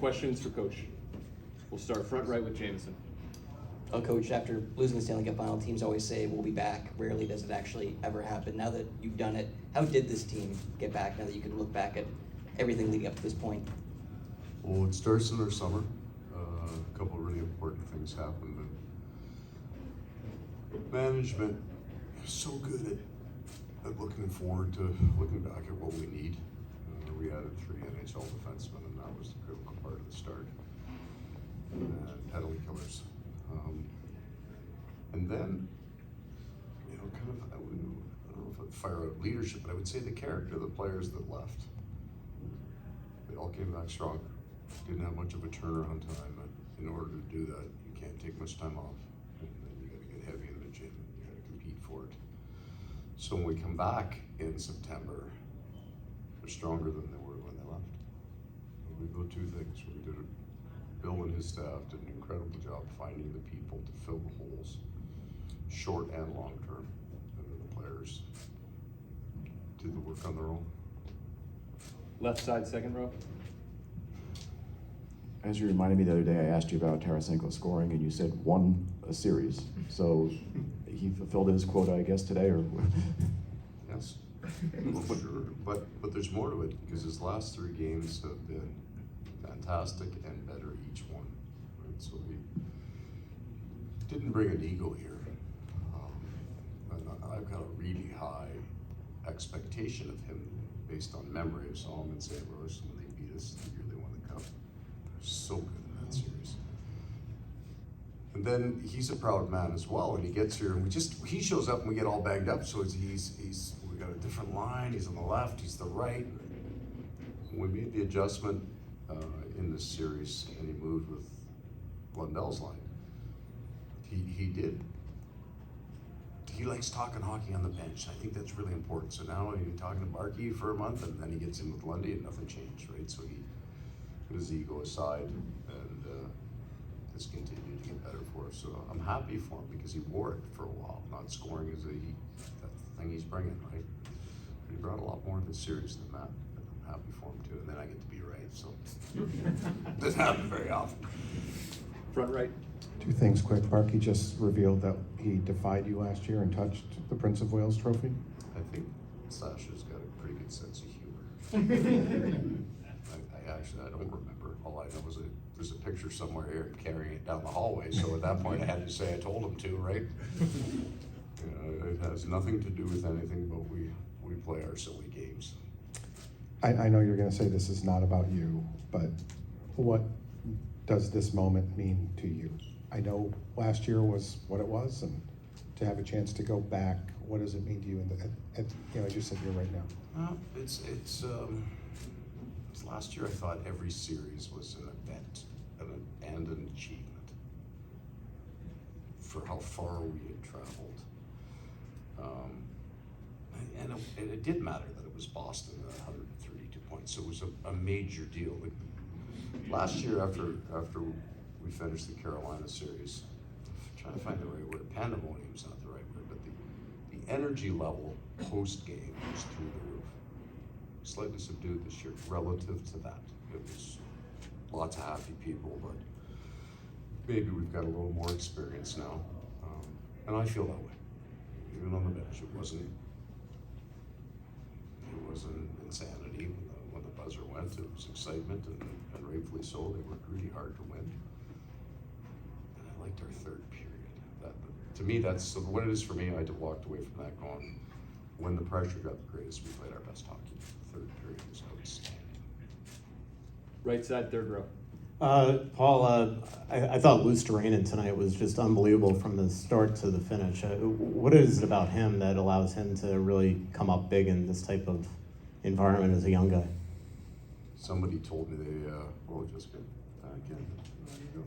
questions for Coach. We'll start front right with Jameson. Well, Coach, after losing the Stanley Cup Final, teams always say we'll be back. Rarely does it actually ever happen. Now that you've done it, how did this team get back now that you can look back at everything leading up to this point? Well, it starts in our summer. A couple of really important things happened. And management is so good at looking forward to looking back at what we need. We added 3 NHL defensemen, and that was the critical part of the start. And penalty killers. And then, kind of, I don't know if I'd fire out leadership, but I would say the character of the players that left. They all came back strong. Didn't have much of a turnaround time, but in order to do that, you can't take much time off. And then you gotta get heavy in the gym, you gotta compete for it. So when we come back in September, they're stronger than they were when they left. And we do 2 things. We did it. Bill and his staff did an incredible job finding the people to fill the holes, short and long term, and then the players did the work on their own. Left side, second row. As you reminded me the other day, I asked you about Tarasenko scoring, and you said 1 a series. So he fulfilled his quota, I guess, today, or? Yes, but there's more to it, because his last 3 games have been fantastic and better each one. Right? So we didn't bring an ego here. And I've got a really high expectation of him based on memory. I saw him in St. Louis when they beat us the year they won the Cup. So good in that series. And then he's a proud man as well, and he gets here and he shows up and we get all banged up, so we got a different line, he's on the left, he's the right. When we made the adjustment in this series and he moved with Lundell's line, he did. He likes talking hockey on the bench. I think that's really important. So now he's talking to Barkey for a month, and then he gets in with Lundy, and nothing changed, right? So he put his ego aside, and has continued to get better for us. So I'm happy for him because he wore it for a while. Not scoring is that thing he's bringing, right? But he brought a lot more in this series than that. I'm happy for him too, and then I get to be right. So doesn't happen very often. Front right. 2 things quick. Barkey just revealed that he defied you last year and touched the Prince of Wales trophy. I think Sasha's got a pretty good sense of humor. I don't remember. All I know is there's a picture somewhere here carrying it down the hallway. So at that point I had to say I told him to, right? It has nothing to do with anything, but we play our silly games. I know you're going to say this is not about you, but what does this moment mean to you? I know last year was what it was, and to have a chance to go back, what does it mean to you? As you said here right now. It's last year I thought every series was an event and an achievement for how far we had traveled. And it did matter that it was Boston at 132 points, so it was a major deal. Last year after we finished the Carolina series, I'm trying to find the right word, pandemonium's not the right word, but the energy level post-game was through the roof. Slightly subdued this year relative to that. It was lots of happy people, but maybe we've got a little more experience now. And I feel that way. Even on the bench, it wasn't insanity when the buzzer went. It was excitement, and rightfully so. They worked really hard to win. And I liked our 3rd period. To me, that's what it is for me. I walked away from that going, when the pressure got the greatest, we played our best hockey. The 3rd period was outstanding. Right side, third row. Paul, I thought Luosterainen tonight was just unbelievable from the start to the finish. What is it about him that allows him to really come up big in this type of environment as a young guy? Somebody told me Jessica, again, there you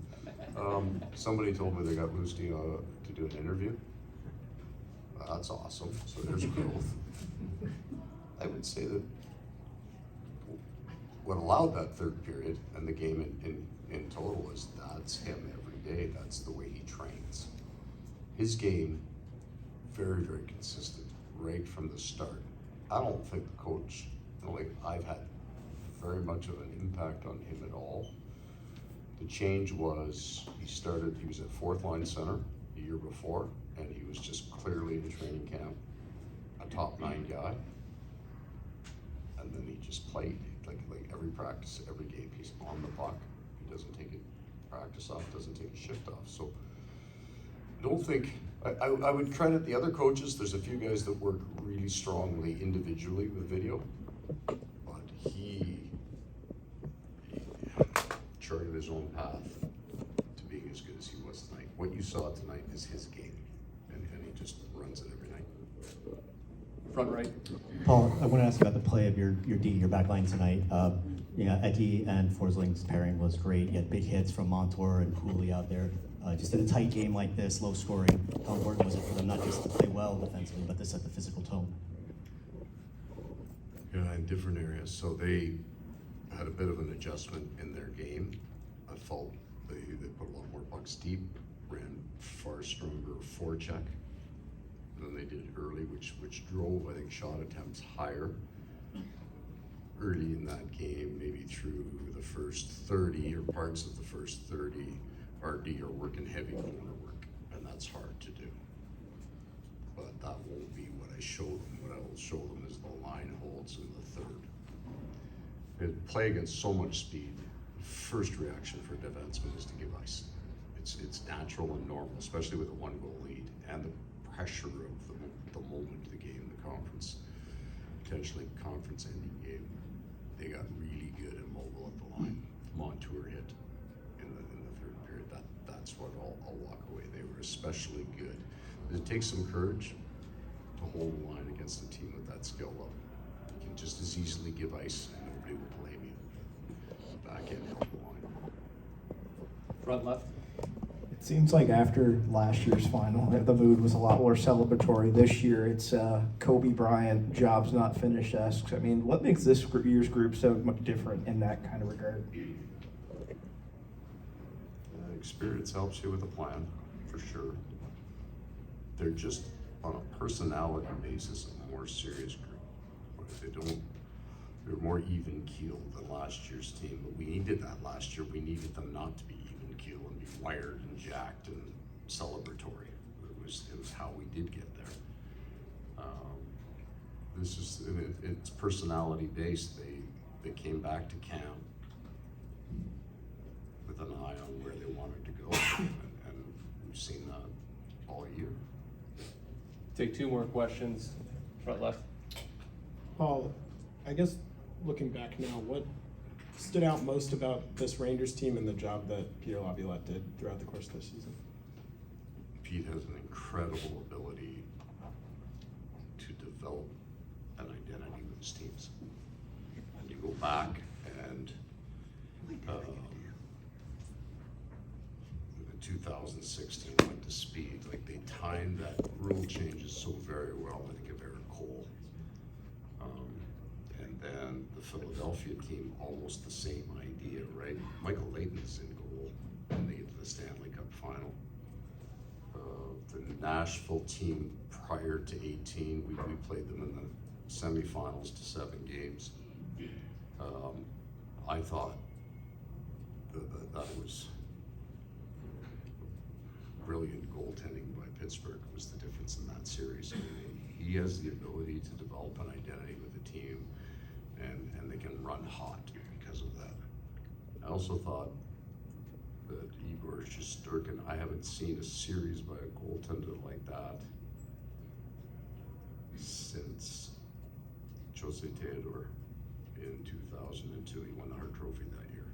go. Somebody told me they got Lusty to do an interview. That's awesome. So there's growth. I would say that what allowed that 3rd period and the game in total is that's him every day. That's the way he trains. His game, very, very consistent right from the start. I don't think the coach, I've had very much of an impact on him at all. The change was he was at fourth line center the year before, and he was just clearly in training camp a top 9 guy. And then he just played like every practice, every game. He's on the puck. He doesn't take a practice off, doesn't take a shift off. So I don't think I would credit the other coaches. There's a few guys that work really strongly individually with video, but he charted his own path to being as good as he was tonight. What you saw tonight is his game, and he just runs it every night. Front right. Paul, I want to ask about the play of your back line tonight. Eki and Forsling's pairing was great. You had big hits from Montour and Cooley out there. Just in a tight game like this, low scoring, how important was it for them not just to play well defensively, but to set the physical tone? Yeah, in different areas. So they had a bit of an adjustment in their game. I felt they put a lot more pucks deep, ran far stronger forecheck than they did early, which drove, I think, shot attempts higher early in that game, maybe through the first 30 or parts of the first 30. RD are working heavy corner work, and that's hard to do. But that won't be what I show them. What I will show them is the line holds in the third. They play against so much speed. First reaction for a defenseman is to give ice. It's natural and normal, especially with a 1-goal lead and the pressure of the moment of the game, the conference, potentially conference-ending game. They got really good and mobile at the line. Montour hit in the third period. That's what I'll walk away. They were especially good. It takes some courage to hold the line against a team with that skill level. You can just as easily give ice and nobody will blame you. Back end help the line. Front left. It seems like after last year's final, the mood was a lot more celebratory. This year, it's Kobe Bryant, job's not finished-esque. I mean, what makes this year's group so much different in that kind of regard? Experience helps you with a plan, for sure. They're just, on a personality basis, a more serious group. They're more even-keeled than last year's team, but we needed that last year. We needed them not to be even-keeled and be wired and jacked and celebratory. It was how we did get there. It's personality-based. They came back to camp with an eye on where they wanted to go, and we've seen that all year. Take 2 more questions. Front left. Paul, I guess looking back now, what stood out most about this Rangers team and the job that Peter Laviolette did throughout the course of this season? Pete has an incredible ability to develop an identity with his teams. And you go back and in 2016 went to speed. Like, they timed that rule changes so very well. I think of Eric Cole. And then the Philadelphia team, almost the same idea, right? Michael Layton is in goal when they get to the Stanley Cup Final. The Nashville team prior to 18, we played them in the semifinals to 7 games. I thought that was brilliant goaltending by Pittsburgh was the difference in that series. I mean, he has the ability to develop an identity with the team, and they can run hot because of that. I also thought that Igor Shesterkin, I haven't seen a series by a goaltender like that since Jose Theodore in 2002. He won the Hart Trophy that year.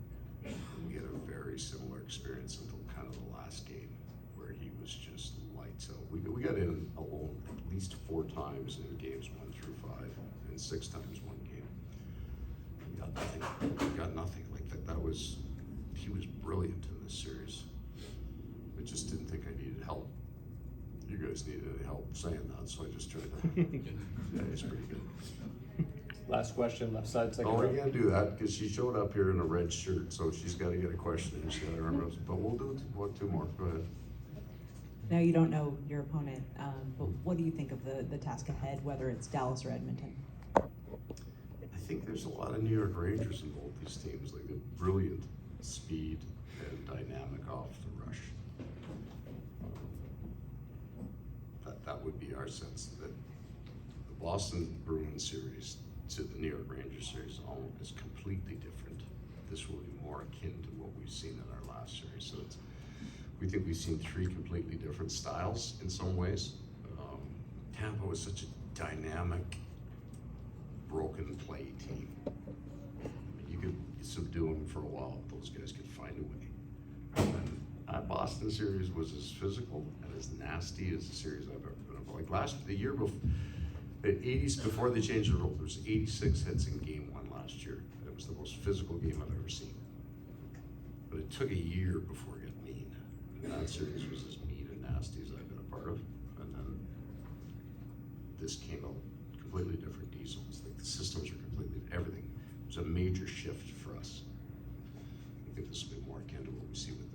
And we had a very similar experience until kind of the last game, where he was just lights out. We got in alone at least 4 times in games 1 through 5, and 6 times one game. We got nothing. He was brilliant in this series. I just didn't think I needed help. You guys needed any help saying that, so I just tried to. Yeah, he's pretty good. Last question, left side, second Oh, we row. can't do that because she showed up here in a red shirt, so she's got to get a question in. She's got to remember. But we'll do 2 more. Go ahead. Now you don't know your opponent, but what do you think of the task ahead, whether it's Dallas or Edmonton? I think there's a lot of New York Rangers in both these teams. Like, they're brilliant speed, and dynamic off the rush. That would be our sense, that the Boston Bruins series to the New York Rangers series is completely different. This will be more akin to what we've seen in our last series. So we think we've seen three completely different styles in some ways. Tampa was such a dynamic, broken play team. You could subdue them for a while if those guys could find a way. And that Boston series was as physical and as nasty as the series I've ever been about. Like the year before, the 80s, before they changed the rule, there was 86 hits in game 1 last year. It was the most physical game I've ever seen. But it took a year before it got mean. And that series was as mean and nasty as I've been a part of. And then this came out completely different diesels. Like the systems were completely, everything. It was a major shift for us. I think this will be more akin to what we see with